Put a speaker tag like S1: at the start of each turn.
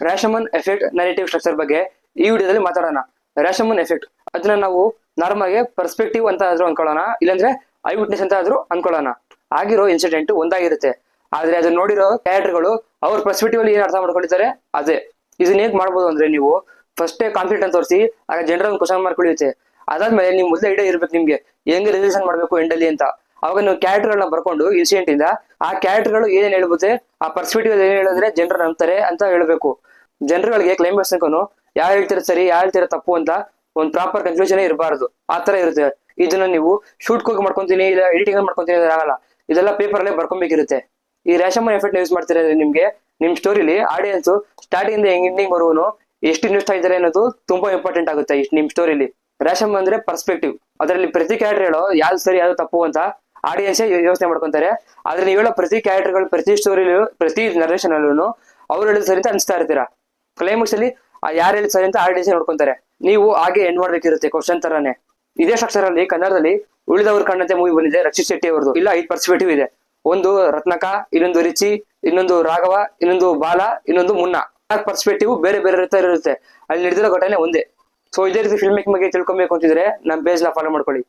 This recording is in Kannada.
S1: ರಾಶಮನ್ ಎಫೆಕ್ಟ್ ನರೇಟಿವ್ ಸ್ಟ್ರಕ್ಚರ್ ಬಗ್ಗೆ ಈ ವಿಡಿಯೋದಲ್ಲಿ ಮಾತಾಡೋಣ. ರಾಶಮನ್ ಎಫೆಕ್ಟ್ ಅದನ್ನ ನಾವು ನಾರ್ಮಲ್ ಆಗಿ ಪರ್ಸ್ಪೆಕ್ಟಿವ್ ಅಂತ ಆದ್ರೂ ಅನ್ಕೊಳ್ಳೋಣ, ಇಲ್ಲಾಂದ್ರೆ ಐ ವಿಟ್ನೆಸ್ ಅಂತ ಆದ್ರೂ ಅನ್ಕೊಳ್ಳೋಣ. ಆಗಿರೋ ಇನ್ಸಿಡೆಂಟ್ ಒಂದಾಗಿರುತ್ತೆ, ಆದ್ರೆ ಅದನ್ನ ನೋಡಿರೋ ಕ್ಯಾರೆಕ್ಟರ್ಗಳು ಅವ್ರ ಪರ್ಸ್ಪೆಕ್ಟಿವ್ ಅಲ್ಲಿ ಏನ್ ಅರ್ಥ ಮಾಡ್ಕೊಂಡಿದ್ದಾರೆ ಅದೇ. ಇದನ್ನ ಹೇಗ್ ಮಾಡ್ಬೋದು ಅಂದ್ರೆ, ನೀವು ಫಸ್ಟೇ ಕಾನ್ಫಿಡೆಂಟ್ ಅಂತ ತೋರಿಸಿ ಆಗ ಜನರಲ್ ಕ್ವಶನ್ ಮಾರ್ಕ್ ಉಳಿಯುತ್ತೆ. ಅದಾದ್ಮೇಲೆ ನೀವು ಮೊದಲೇ ಐಡಿಯಾ ಇರ್ಬೇಕು ನಿಮ್ಗೆ ಹೆಂಗ್ ರಿಲೇಷನ್ ಮಾಡ್ಬೇಕು ಎಂಡಲ್ಲಿ ಅಂತ. ಅವಾಗ ನೀವು ಕ್ಯಾರೆಕ್ಟರ್ಗಳನ್ನ ಬರ್ಕೊಂಡು ಇನ್ಸಿಡೆಂಟ್ ಇಂದ ಆ ಕ್ಯಾರೆಕ್ಟರ್ಗಳು ಏನೇನ್ ಹೇಳ್ಬೋದು, ಆ ಪರ್ಸ್ಪೆಕ್ಟಿವ್ ಏನ್ ಹೇಳಿದ್ರೆ ಜನರು ನಂಬ್ತಾರೆ ಅಂತ ಹೇಳ್ಬೇಕು. ಜನರುಗಳಿಗೆ ಕ್ಲೈಮ್ಯಾಕ್ಸ್ ತನಕನು ಯಾರು ಹೇಳ್ತಿರೋ ಸರಿ ಯಾರು ಹೇಳ್ತಿರೋ ತಪ್ಪು ಅಂತ ಒಂದು ಪ್ರಾಪರ್ ಕನ್ಫ್ಯೂಷನ್ ಇರಬಾರ್ದು. ಆ ತರ ಇರುತ್ತೆ. ಇದನ್ನ ನೀವು ಶೂಟ್ ಹೋಗಿ ಮಾಡ್ಕೊಂತೀನಿ ಇಲ್ಲ ಎಡಿಟಿಂಗ್ ಮಾಡ್ಕೊಂತೀನಿ ಆಗಲ್ಲ, ಇದೆಲ್ಲ ಪೇಪರ್ ಅಲ್ಲೇ ಬರ್ಕೊಬೇಕಿರುತ್ತೆ. ಈ ರಾಶಮನ್ ಎಫೆಕ್ಟ್ ಯೂಸ್ ಮಾಡ್ತಿರೋ ನಿಮ್ಗೆ ನಿಮ್ ಸ್ಟೋರಿಲಿ ಆಡಿಯನ್ಸ್ ಸ್ಟಾರ್ಟಿಂಗ್ ಇಂದ ಎಂಡಿಂಗ್ ಬರುವನು ಎಷ್ಟು ಇನ್ವೆಸ್ಟ್ ಆಗಿದ್ದಾರೆ ಅನ್ನೋದು ತುಂಬಾ ಇಂಪಾರ್ಟೆಂಟ್ ಆಗುತ್ತೆ ನಿಮ್ ಸ್ಟೋರಿಲಿ. ರಾಶಮನ್ ಅಂದ್ರೆ ಪರ್ಸ್ಪೆಕ್ಟಿವ್, ಅದರಲ್ಲಿ ಪ್ರತಿ ಕ್ಯಾರೆಕ್ಟರ್ ಹೇಳೋ ಯಾವ್ದು ಸರಿ ಯಾವ್ದು ತಪ್ಪು ಅಂತ ಆಡಿಯನ್ಸ್ ಯೋಚನೆ ಮಾಡ್ಕೊಂತಾರೆ. ಆದ್ರೆ ನೀವು ಹೇಳೋ ಪ್ರತಿ ಕ್ಯಾರೆಕ್ಟರ್ಗಳು ಪ್ರತಿ ಸ್ಟೋರಿಲಿ ಪ್ರತಿ ನರೇಷನ್ ಅಲ್ಲೂ ಅವ್ರು ಹೇಳಿದ್ ಸರಿ ಅಂತ ಅನ್ಸ್ತಾ ಇರ್ತೀರಾ. ಕ್ಲೈಮ್ಯಾಕ್ಸ್ ಅಲ್ಲಿ ಯಾರು ಹೇಳಿದ್ ಸರಿ ಅಂತ ಆಡಿಯನ್ಸ್ ನೋಡ್ಕೊಂತಾರೆ. ನೀವು ಹಾಗೆ ಎಂಡ್ ಮಾಡ್ಬೇಕಿರುತ್ತೆ ಕ್ವಶನ್ ತರಾನೇ. ಇದೇ ಸ್ಟ್ರಕ್ಚರ್ ಅಲ್ಲಿ ಕನ್ನಡದಲ್ಲಿ ಉಳಿದವ್ರ ಕಣ್ಣಂತೆ ಮೂವಿ ಬಂದಿದೆ, ರಕ್ಷಿತ್ ಶೆಟ್ಟಿ ಅವ್ರದ್ದು. ಇಲ್ಲ 5 ಪರ್ಸ್ಪೆಕ್ಟಿವ್ ಇದೆ. ಒಂದು ರತ್ನಕ, ಇನ್ನೊಂದು ರಿಚಿ, ಇನ್ನೊಂದು ರಾಘವ, ಇನ್ನೊಂದು ಬಾಲ, ಇನ್ನೊಂದು ಮುನ್ನ. ಪರ್ಸ್ಪೆಕ್ಟಿವ್ ಬೇರೆ ಬೇರೆ ಇರುತ್ತೆ, ಅಲ್ಲಿ ನಡೆದಿರೋ ಘಟನೆ ಒಂದೇ. ಸೊ ಇದೇ ರೀತಿ ಫಿಲ್ಮ್ ಮೇಕಿಂಗ್ ಬಗ್ಗೆ ತಿಳ್ಕೊಬೇಕು ಅಂತಿದ್ರೆ ನಮ್ಮ ಪೇಜ್ ನ ಫಾಲೋ ಮಾಡ್ಕೊಳ್ಳಿ.